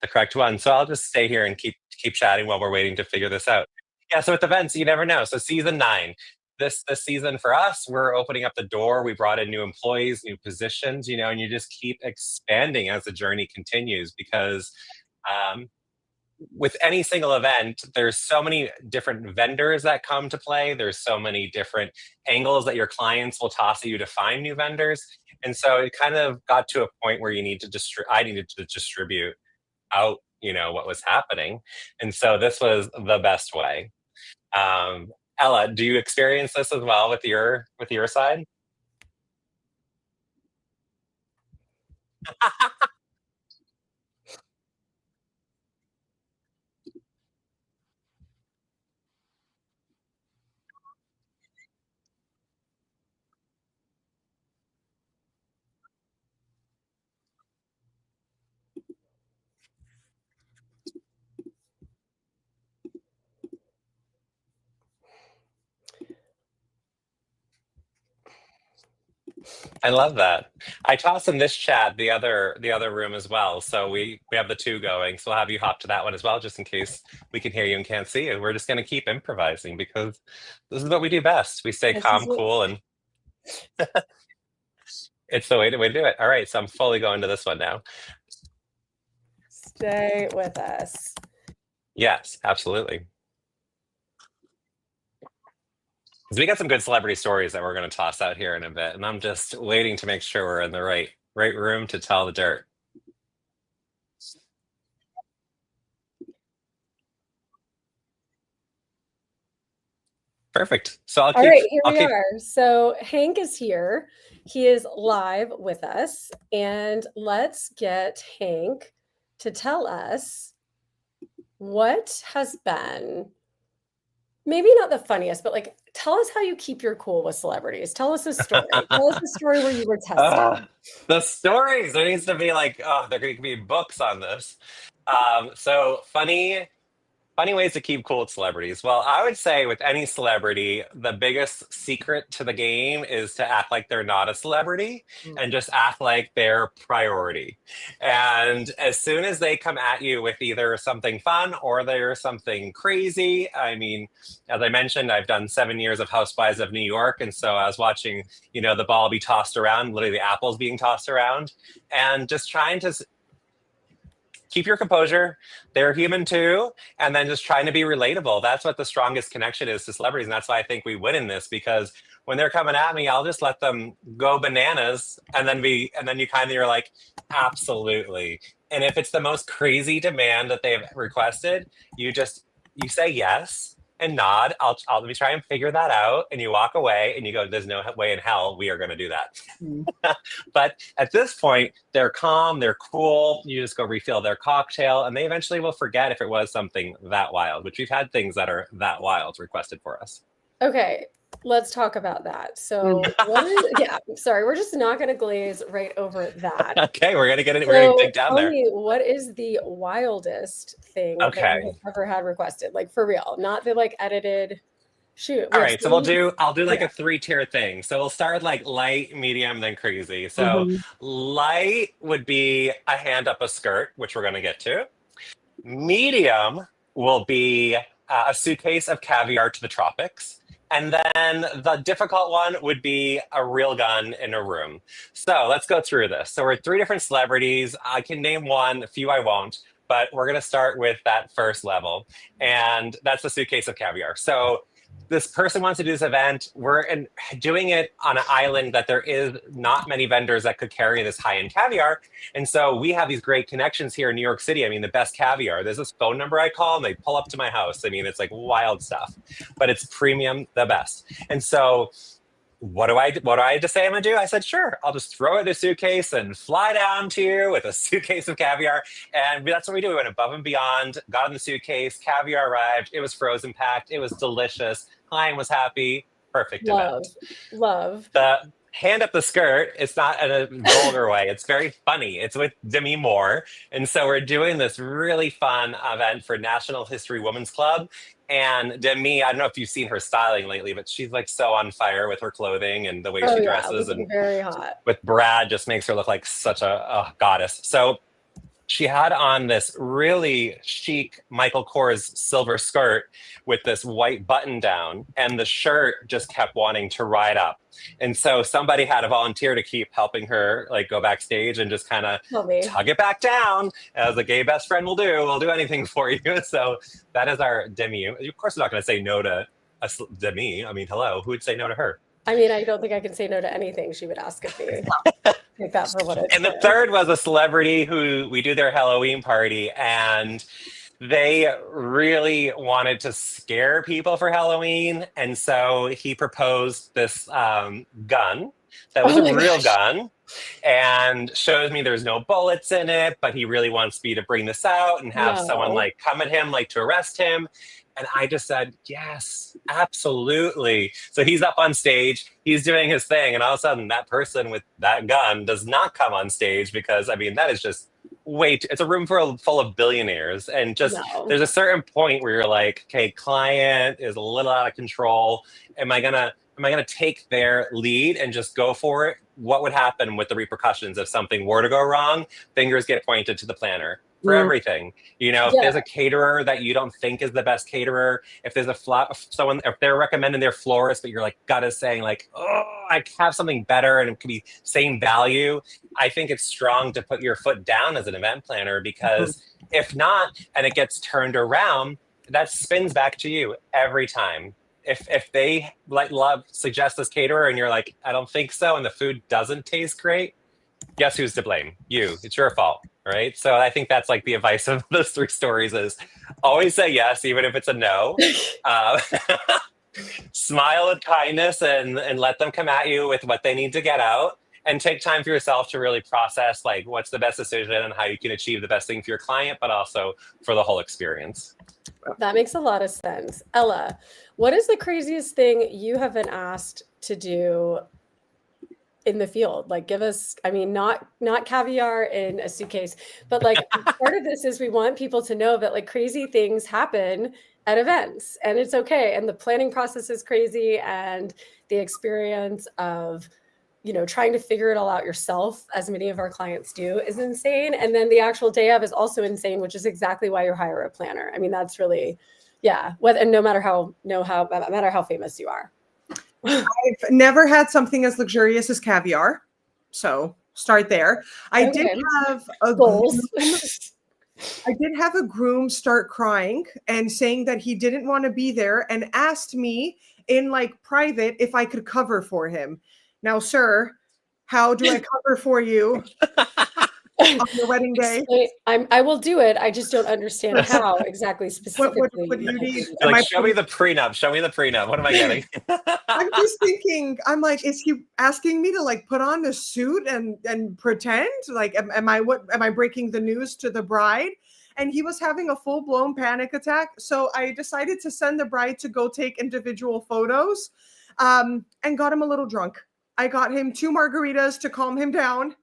the correct one. So I'll just stay here and keep chatting while we're waiting to figure this out. Yeah, so with events, you never know. So season 9. This season for us, we're opening up the door. We brought in new employees, new positions, and you just keep expanding as the journey continues because um, with any single event, there's so many different vendors that come to play. There's so many different angles that your clients will toss at you to find new vendors. And so it kind of got to a point where I needed to distribute out, what was happening. And so this was the best way. Um, Ella, do you experience this as well with your side? I love that. I tossed in this chat the other room as well. So we have the two going. So I'll have you hop to that one as well, just in case we can hear you and can't see you. We're just gonna keep improvising because this is what we do best. We stay This is calm, what cool, and it's the way to do it. All right, so I'm fully going to this one now. stay with us. Yes, absolutely. 'Cause we got some good celebrity stories that we're going to toss out here in a bit, and I'm just waiting to make sure we're in the right room to tell the dirt. Perfect. So I'll All keep right, here I'll we keep are. So Hank is here. He is live with us. And let's get Hank to tell us what has been maybe not the funniest, but like tell us how you keep your cool with celebrities. Tell us a story. Tell us a story where you were tested. Ah, the stories. There needs to be like, oh, there could be books on this. So funny ways to keep cool with celebrities. Well, I would say with any celebrity, the biggest secret to the game is to act like they're not a celebrity Mm. and just act like they're priority. And as soon as they come at you with either something fun or there's something crazy, I mean, as I mentioned, I've done 7 years of Housewives of New York. And so I was watching, the ball be tossed around, literally the apples being tossed around, and just trying to keep your composure. They're human too. And then just trying to be relatable. That's what the strongest connection is to celebrities. And that's why I think we win in this because when they're coming at me, I'll just let them go bananas and then you kind of you're like, absolutely. And if it's the most crazy demand that they've requested, you say yes and nod. I'll let me try and figure that out. And you walk away and you go, there's no way in hell we are going to do that. Mm. But at this point, they're calm, they're cool. You just go refill their cocktail, and they eventually will forget if it was something that wild, which we've had things that are that wild requested for us. Okay, let's talk about that. So, yeah, sorry, we're just not going to glaze right over that. Okay, we're gonna get it. We're gonna So dig down tell there. me, what is the wildest thing that you Okay. have ever had requested? Like for real, not the like edited shoot. We All have right, so some, I'll do like yeah. a three-tier thing. So we'll start with like light, medium, then crazy. So Mhm. light would be a hand up a skirt, which we're gonna get to. Medium will be a suitcase of caviar to the tropics. And then the difficult one would be a real gun in a room. So let's go through this. So we're three different celebrities. I can name one, a few I won't, but we're going to start with that first level. And that's the suitcase of caviar. So this person wants to do this event. Doing it on an island that there is not many vendors that could carry this high end caviar. And so we have these great connections here in New York City. I mean, the best caviar. There's this phone number I call and they pull up to my house. I mean, it's like wild stuff, but it's premium, the best. And so what do I just say I'm gonna do? I said, sure, I'll just throw it in a suitcase and fly down to you with a suitcase of caviar. And that's what we do. We went above and beyond, got in the suitcase, caviar arrived, it was frozen packed, it was delicious. Client was happy, perfect Love, event. love. The hand up the skirt, it's not in a vulgar way. It's very funny. It's with Demi Moore. And so we're doing this really fun event for National History Women's Club. And Demi, I don't know if you've seen her styling lately, but she's like so on fire with her clothing and the way Oh she yeah, dresses. looking And very hot. with Brad, just makes her look like such a goddess. So she had on this really chic Michael Kors silver skirt with this white button down, and the shirt just kept wanting to ride up. And so somebody had to volunteer to keep helping her like go backstage and just kind of Tell me. tug it back down, as a gay best friend will do. We'll do anything for you. So that is our Demi. Of course, we're not going to say no to Demi. I mean, hello, who would say no to her? I mean, I don't think I can say no to anything she would ask of me. Take that for what it's And the worth. third was a celebrity who we do their Halloween party, and they really wanted to scare people for Halloween. And so he proposed this gun that was Oh a my real gosh. gun, and shows me there's no bullets in it, but he really wants me to bring this out and have someone No. like come at him, like to arrest him. And I just said, yes, absolutely. So he's up on stage, he's doing his thing, and all of a sudden that person with that gun does not come on stage because, I mean, that is just it's a room full of billionaires. And just No. there's a certain point where you're like, okay, client is a little out of control. Am I gonna take their lead and just go for it? What would happen with the repercussions if something were to go wrong? Fingers get pointed to the planner for everything. You know, if Yeah. there's a caterer that you don't think is the best caterer, if there's if they're recommending their florist, but you're like gotta saying like, oh, I have something better and it could be same value. I think it's strong to put your foot down as an event planner, because if not, and it gets turned around, that spins back to you every time. If they suggest this caterer and you're like, I don't think so, and the food doesn't taste great, guess who's to blame? You. It's your fault, right? So I think that's like the advice of those three stories is always say yes, even if it's a no. Smile with kindness and let them come at you with what they need to get out, and take time for yourself to really process like what's the best decision and how you can achieve the best thing for your client, but also for the whole experience. That makes a lot of sense. Ella, what is the craziest thing you have been asked to do in the field? Like, give us, I mean, not caviar in a suitcase, but like part of this is we want people to know that like crazy things happen at events, and it's okay. And the planning process is crazy, and the experience of, you know, trying to figure it all out yourself, as many of our clients do, is insane. And then the actual day of is also insane, which is exactly why you hire a planner. I mean, that's really, yeah. And no matter how famous you are. I've never had something as luxurious as caviar, so start there. I did have a goals. I did have a groom start crying and saying that he didn't want to be there, and asked me in like private if I could cover for him. Now, sir, how do I cover for you on your wedding day? I will do it. I just don't understand how exactly specifically. What do you need? Like, show me the prenup. Show me the prenup. What am I getting? I'm just thinking, I'm like, is he asking me to like put on a suit and pretend? Like, am I breaking the news to the bride? And he was having a full-blown panic attack. So I decided to send the bride to go take individual photos, and got him a little drunk. I got him 2 margaritas to calm him down.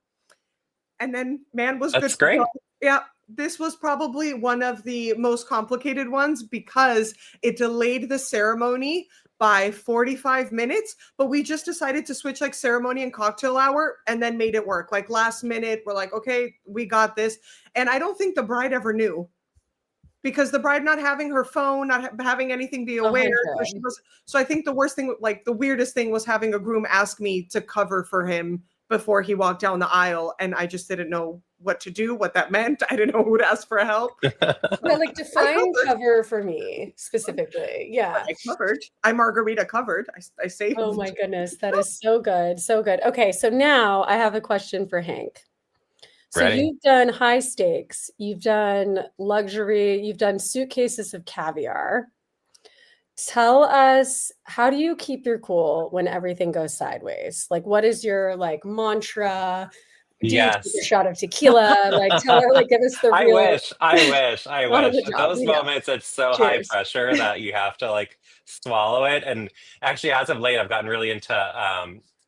And then man was good. That's great. Yeah. This was probably one of the most complicated ones because it delayed the ceremony by 45 minutes, but we just decided to switch like ceremony and cocktail hour and then made it work. Like last minute, we're like, okay, we got this. And I don't think the bride ever knew, because the bride not having her phone, not having anything be aware. So I think the worst thing, like the weirdest thing, was having a groom ask me to cover for him before he walked down the aisle. And I just didn't know what to do, what that meant. I didn't know who to ask for help. Yeah, like define cover for me specifically. Yeah. I margarita covered. I saved. Oh my goodness. That is so good. So good. Okay. So now I have a question for Hank. So you've done high stakes, you've done luxury, you've done suitcases of caviar. Tell us, how do you keep your cool when everything goes sideways? Like, what is your like mantra? Do you take a shot of tequila? Like, tell her, like, give us the real. I wish. Those moments, it's so high pressure that you have to like swallow it. And actually, as of late, I've gotten really into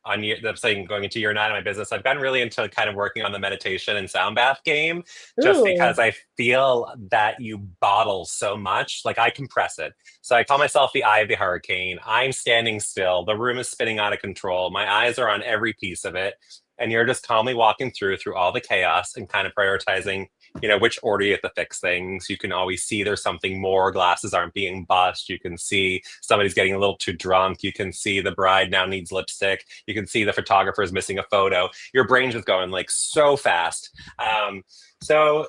going into year 9 of my business, I've gotten really into kind of working on the meditation and sound bath game, just because I feel that you bottle so much. Like, I compress it. So I call myself the eye of the hurricane. I'm standing still. The room is spinning out of control. My eyes are on every piece of it. And you're just calmly walking through all the chaos and kind of prioritizing which order you have to fix things. You can always see there's something more. Glasses aren't being bust. You can see somebody's getting a little too drunk. You can see the bride now needs lipstick. You can see the photographer is missing a photo. Your brain's just going like so fast. So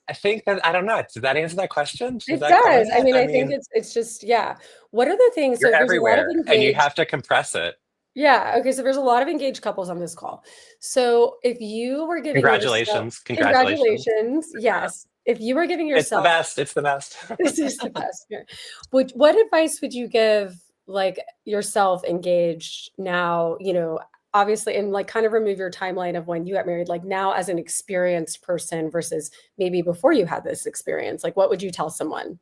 I think that, I don't know. Does that answer that question? It does. I mean, I think it's just, yeah. What are the things? You're So there's a lot of everywhere and you have to compress it. Yeah. Okay. So there's a lot of engaged couples on this call. So if you were giving Congratulations. Congratulations. Yes. If you were giving yourself, it's the best. This is the best. What advice would you give like yourself engaged now, obviously, and like kind of remove your timeline of when you got married, like now as an experienced person versus maybe before you had this experience? Like, what would you tell someone?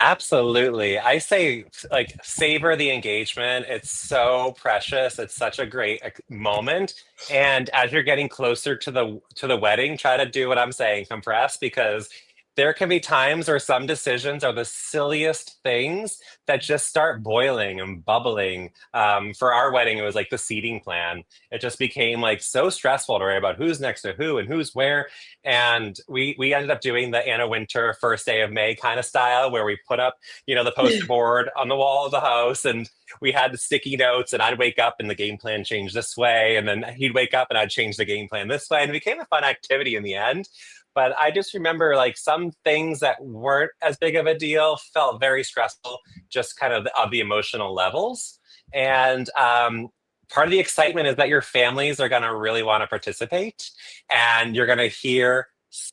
Absolutely. I say like savor the engagement. It's so precious. It's such a great moment. And as you're getting closer to the wedding, try to do what I'm saying, compress, because there can be times where some decisions are the silliest things that just start boiling and bubbling. For our wedding, it was like the seating plan. It just became like so stressful to worry about who's next to who and who's where. And we ended up doing the Anna Wintour first day of May kind of style, where we put up, the poster board on the wall of the house, and we had the sticky notes, and I'd wake up and the game plan changed this way. And then he'd wake up and I'd change the game plan this way. And it became a fun activity in the end. But I just remember like some things that weren't as big of a deal felt very stressful, just kind of the emotional levels. And part of the excitement is that your families are going to really want to participate, and you're going to hear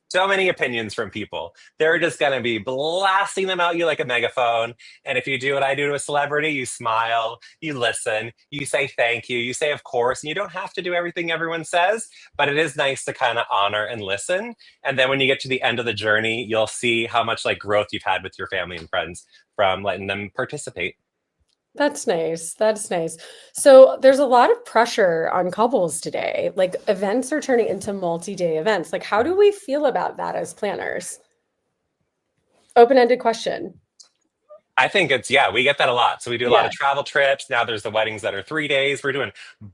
so many opinions from people. They're just going to be blasting them out you like a megaphone. And if you do what I do to a celebrity, you smile, you listen, you say thank you, you say of course, and you don't have to do everything everyone says, but it is nice to kind of honor and listen. And then when you get to the end of the journey, you'll see how much like growth you've had with your family and friends from letting them participate. That's nice. That's nice. So there's a lot of pressure on couples today. Like events are turning into multi-day events. Like how do we feel about that as planners? Open-ended question. I think we get that a lot. So we do a lot of travel trips. Now there's the weddings that are 3 days. We're doing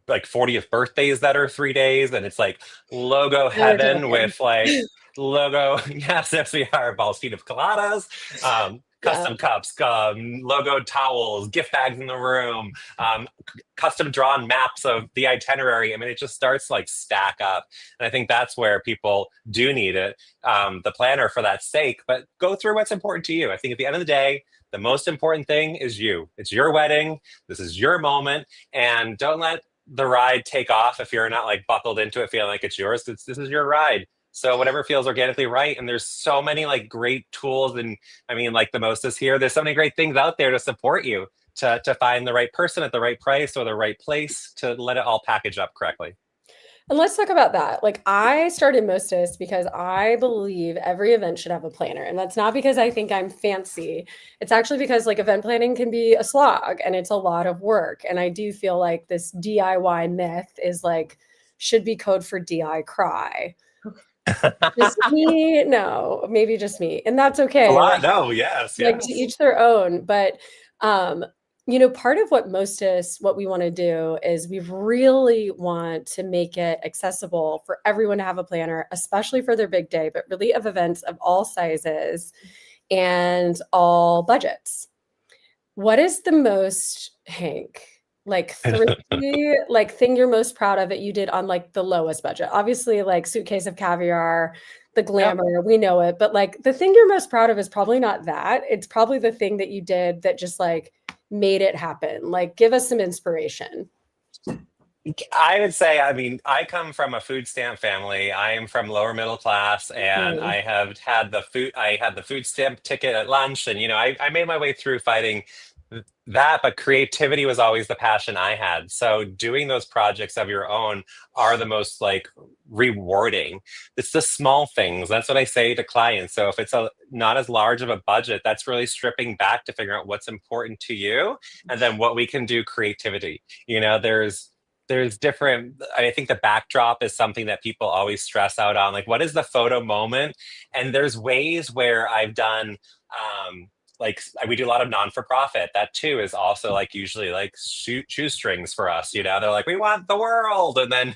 like 40th birthdays that are 3 days. And it's like logo heaven with like logo. Yes, we are. Balls feet of coladas. Custom cups, logo towels, gift bags in the room, custom drawn maps of the itinerary. I mean, it just starts to like stack up. And I think that's where people do need it, the planner for that sake, but go through what's important to you. I think at the end of the day, the most important thing is you. It's your wedding. This is your moment. And don't let the ride take off if you're not like buckled into it, feeling like it's yours. This is your ride. So whatever feels organically right. And there's so many like great tools. And I mean, like the most is here. There's so many great things out there to support you to find the right person at the right price or the right place to let it all package up correctly. And let's talk about that. Like I started Mostess because I believe every event should have a planner. And that's not because I think I'm fancy. It's actually because like event planning can be a slog and it's a lot of work. And I do feel like this DIY myth is like, should be code for DI cry. Just me? No, maybe just me. And that's okay. Yes. Like to each their own. But part of what we want to do is we really want to make it accessible for everyone to have a planner, especially for their big day, but really of events of all sizes and all budgets. What is the most, Hank? Like three like thing you're most proud of that you did on like the lowest budget? Obviously like Suitcase of Caviar, the glamour, we know it, but like the thing you're most proud of is probably not that. It's probably the thing that you did that just like made it happen. Like give us some inspiration. I would say, I mean, I come from a food stamp family. I am from lower middle class, and I have had I had the food stamp ticket at lunch, and I made my way through fighting that, but creativity was always the passion I had. So doing those projects of your own are the most like rewarding. It's the small things. That's what I say to clients. So if it's not as large of a budget, that's really stripping back to figure out what's important to you, and then what we can do creativity. There's different, I think the backdrop is something that people always stress out on. Like, what is the photo moment? And there's ways where I've done, like we do a lot of non-for-profit. That too is also like usually like shoestrings for us. They're like, we want the world, and then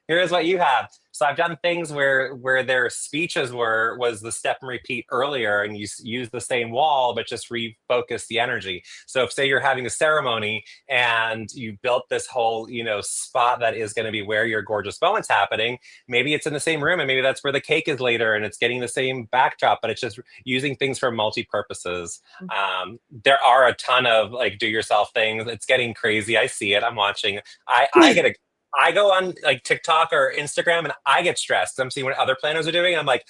here's what you have. So I've done things where their speeches was the step and repeat earlier, and you use the same wall, but just refocus the energy. So if say you're having a ceremony and you built this whole spot that is going to be where your gorgeous moment's happening, maybe it's in the same room, and maybe that's where the cake is later, and it's getting the same backdrop, but it's just using things for multi-purposes. There are a ton of like do-yourself things. It's getting crazy. I see it. I'm watching. I go on like TikTok or Instagram and I get stressed. I'm seeing what other planners are doing. And I'm like,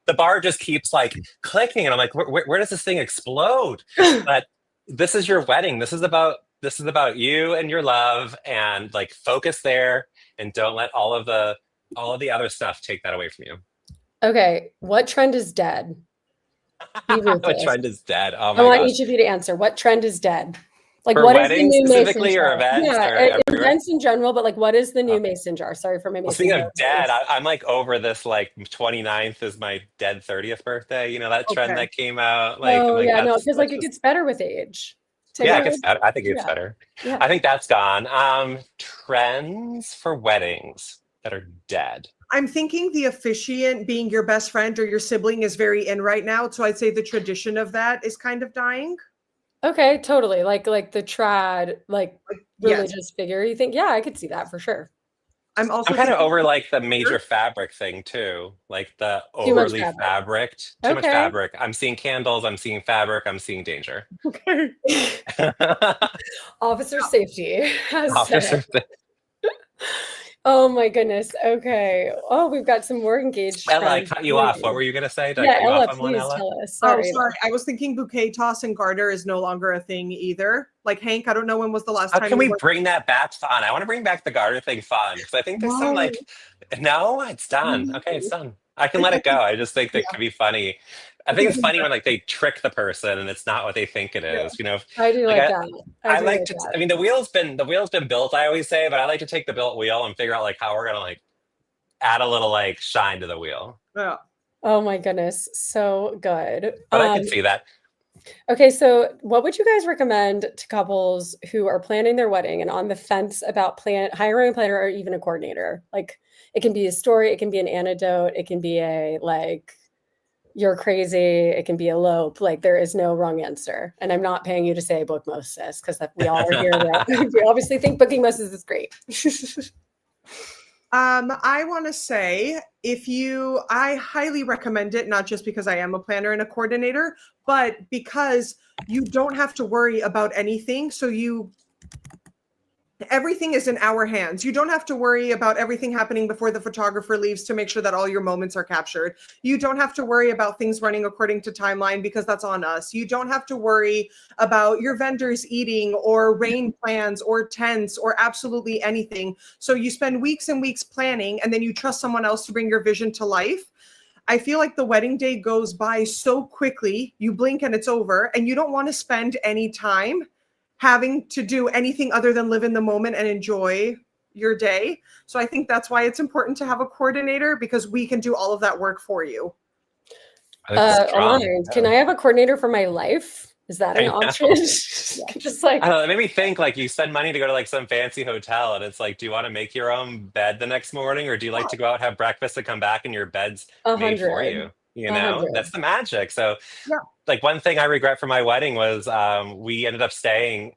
the bar just keeps like clicking. And I'm like, where does this thing explode? But this is your wedding. This is about you and your love, and like focus there and don't let all of the other stuff take that away from you. Okay. What trend is dead? What trend is dead? Oh my I want gosh. each of you to answer. What trend is dead? Like, For what is the weddings new specifically, mason or jar? events, Yeah, or everywhere? events in general, but like, what is the new mason jar? Sorry for my mason Well, speaking jar. of dead, I'm like over this. Like 29th is my dead 30th birthday. That trend Okay. that came out. Like, Oh I'm like, yeah, no, that's because like it just- gets better with age. yeah, it gets better. I think it gets Yeah. better. Yeah. I think that's gone. Trends for weddings that are dead. I'm thinking the officiant being your best friend or your sibling is very in right now. So I'd say the tradition of that is kind of dying. Okay, totally. Like the trad, like Yes. religious figure. You think, yeah, I could see that for sure. I'm also I'm kind of thinking- over like the major fabric thing too, like the Too much overly fabric. fabricked, too much Okay. fabric. I'm seeing candles. I'm seeing fabric. I'm seeing danger. Okay. Officer safety has Officer, said. Oh my goodness. Okay. Oh, we've got some more engaged. Ella, I friends. cut you off. What were you gonna say? Did I Yeah, cut you Ella, off on one, please Ella? tell us. Oh, Sorry. sorry. I was thinking bouquet toss and garter is no longer a thing either. Like Hank, I don't know when was the last How time can you we went- bring that back fun? I want to bring back the garter thing fun, because I think there's some like, no, it's done. Okay, it's done. I can let it go. I just think that could be funny. I think it's funny when like they trick the person and it's not what they think it is. I do Like, like that. I do like to. that. I mean, the wheel's been built. I always say, but I like to take the built wheel and figure out like how we're gonna like add a little like shine to the wheel. Yeah. Oh my goodness, so good. But I can see that. Okay, so what would you guys recommend to couples who are planning their wedding and on the fence about hiring a planner or even a coordinator? Like, it can be a story, it can be an anecdote, it can be a like, you're crazy, it can be elope. Like, there is no wrong answer. And I'm not paying you to say book Moses, because we all are here. We obviously think booking Moses is great. I want to say I highly recommend it, not just because I am a planner and a coordinator, but because you don't have to worry about anything. So everything is in our hands. You don't have to worry about everything happening before the photographer leaves to make sure that all your moments are captured. You don't have to worry about things running according to timeline because that's on us. You don't have to worry about your vendors eating or rain plans or tents or absolutely anything. So you spend weeks and weeks planning, and then you trust someone else to bring your vision to life. I feel like the wedding day goes by so quickly, you blink and it's over, and you don't want to spend any time having to do anything other than live in the moment and enjoy your day. So I think that's why it's important to have a coordinator, because we can do all of that work for you. Aligned. Can I have a coordinator for my life? Is that an I know. option? Just like, I don't know. It made me think like you spend money to go to like some fancy hotel, and it's like, do you want to make your own bed the next morning, or do you like to go out, have breakfast, and come back and your bed's made for 100. you? You know, 100. that's the magic. So, Yeah. like one thing I regret for my wedding was we ended up staying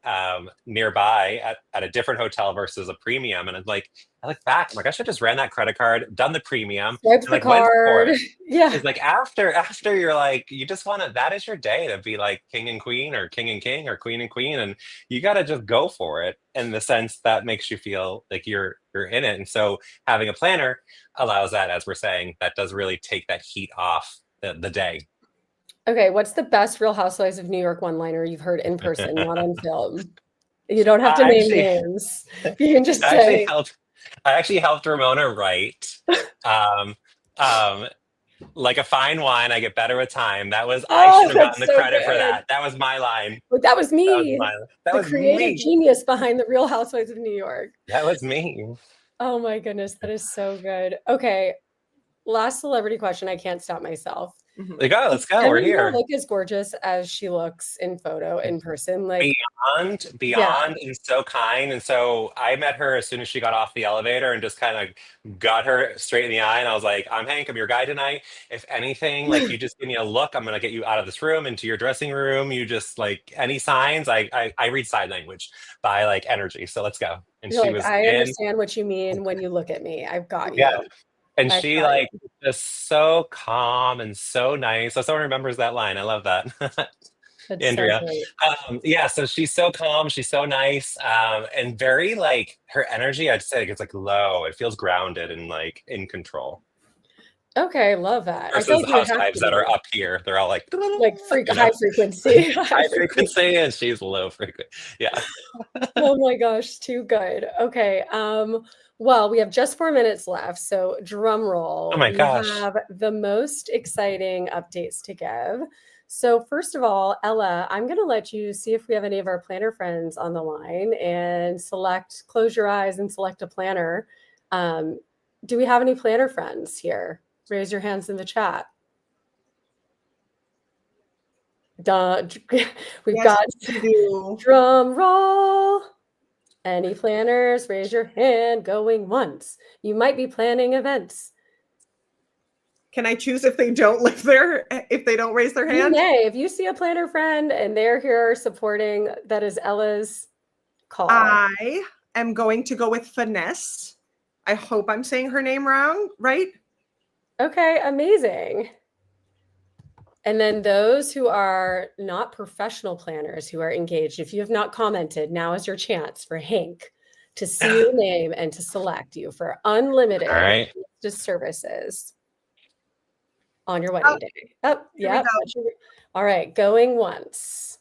nearby at a different hotel versus a premium, and it's like I look back, I'm like, I should just ran that credit card, done the premium, Swipe and, the like, went for card. it. Yeah. It's like after you're like, you just want to, that is your day to be like king and queen, or king and king, or queen and queen, and you got to just go for it in the sense that makes you feel like you're in it. And so having a planner allows that, as we're saying, that does really take that heat off the day. Okay, what's the best Real Housewives of New York one-liner you've heard in person, not on film? You don't have to name names. You can just say. I actually helped Ramona write. Like a fine wine, I get better with time. That was I should have gotten the so credit for good. that. That was my line. Like, that was me. That the was creative me. genius behind the Real Housewives of New York. That was me. Oh my goodness, that is so good. Okay, last celebrity question. I can't stop myself. Mhm. Like, oh, let's go. And We're we don't here. look as gorgeous as she looks in photo in person. Like, Beyond, and so kind. And so I met her as soon as she got off the elevator and just kind of got her straight in the eye. And I was like, I'm Hank, I'm your guy tonight. If anything, like you just give me a look, I'm gonna get you out of this room into your dressing room. You just like any signs. I read sign language by like energy. So let's go. And you're she like, was I in. understand what you mean when you look at me. I've got Yeah. you. And I've she got like you. just so calm and so nice. So someone remembers that line. I love that. That's so Andrea. great. Yeah, so she's so calm, she's so nice, and very like her energy, I'd say it's like low. It feels grounded and like in control. Okay, love that. I feel Versus like the you would have housewives to that are be up here. They're all like, like you know, high frequency. High high frequency. frequency and she's low frequency. Yeah. Oh my gosh, too good. Okay. Well, we have just 4 minutes left. So drum Oh roll. my We gosh. have the most exciting updates to give. So first of all, Ella, I'm gonna let you see if we have any of our planner friends on the line and close your eyes and select a planner. Do we have any planner friends here? Raise your hands in the chat. Duh. We've Yes, got we do. drum roll. Any planners, raise your hand going once. You might be planning events. Can I choose if they don't if they don't raise their You hand? may. If you see a planner friend and they're here supporting, that is Ella's call. I am going to go with Finesse. I hope I'm saying her name wrong, right? Okay, amazing. And then those who are not professional planners who are engaged, if you have not commented, now is your chance for Hank to see your name and to select you for unlimited All right. services on your wedding day. Oh, Here we yeah. All right, going once.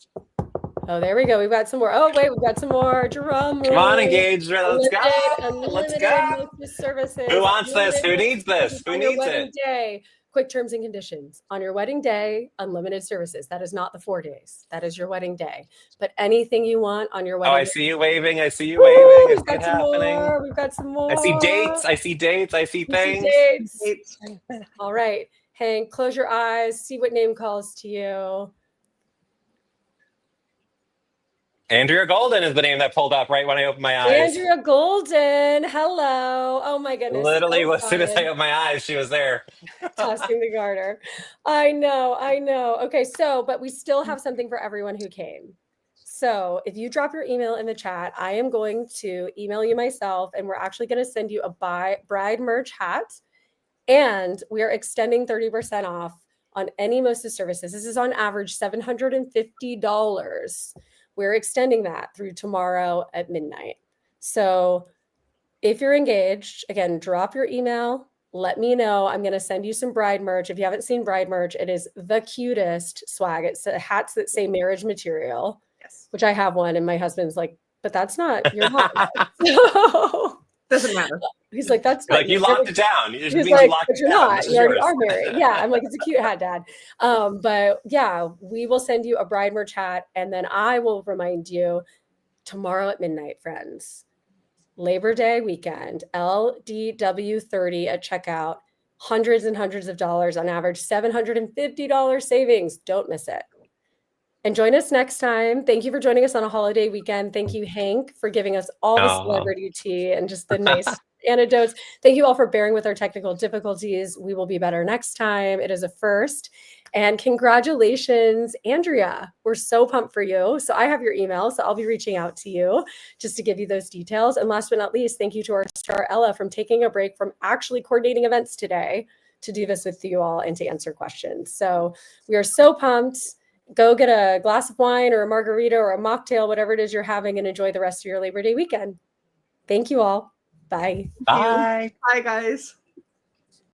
Oh, there we go. We've got some more. Oh, wait, we've got some more. Drum Come on, roll. engaged. Let's go. Let's Unlimited go. services. Who wants this? Unlimited Who needs this? services Who on your needs wedding it? day. Quick terms and conditions. On your wedding day, unlimited services. That is not the 4 days. That is your wedding day. But anything you want on your wedding Oh, I day. see you waving. I see you Woo! waving. I We've see got it some happening. more. We've got some more. I see dates. I see dates. I see You see things. dates. Dates. All right. Hank, close your eyes. See what name calls to you. Andrea Golden is the name that pulled up right when I opened my eyes. Andrea Golden. Hello. Oh my goodness. Literally, So as soon as I fun. opened my eyes, she was there. Tossing the garter. I know. Okay, but we still have something for everyone who came. So if you drop your email in the chat, I am going to email you myself, and we're actually going to send you a bride merch hat. And we are extending 30% off on any Moses services. This is on average $750. We're extending that through tomorrow at midnight. So if you're engaged, again, drop your email. Let me know. I'm going to send you some bride merch. If you haven't seen bride merch, it is the cutest swag. It's hats that say marriage material, Yes. which I have one. And my husband's like, but that's not, you're not. So Doesn't matter. he's like, that's not. Like, you locked it down. It He's means like, you locked but it you're down. not. This is You already yours. are married. Yeah. I'm like, it's a cute hat, Dad. But yeah, we will send you a bride merch hat. And then I will remind you tomorrow at midnight, friends. Labor Day weekend, LDW30 at checkout, hundreds and hundreds of dollars on average, $750 savings. Don't miss it. And join us next time. Thank you for joining us on a holiday weekend. Thank you, Hank, for giving us all the celebrity tea and just the nice anecdotes. Thank you all for bearing with our technical difficulties. We will be better next time. It is a first. And congratulations, Andrea. We're so pumped for you. So I have your email, so I'll be reaching out to you just to give you those details. And last but not least, thank you to our star Ella from taking a break from actually coordinating events today to do this with you all and to answer questions. So we are so pumped. Go get a glass of wine or a margarita or a mocktail, whatever it is you're having, and enjoy the rest of your Labor Day weekend. Thank you all. Bye. Bye. Bye, guys.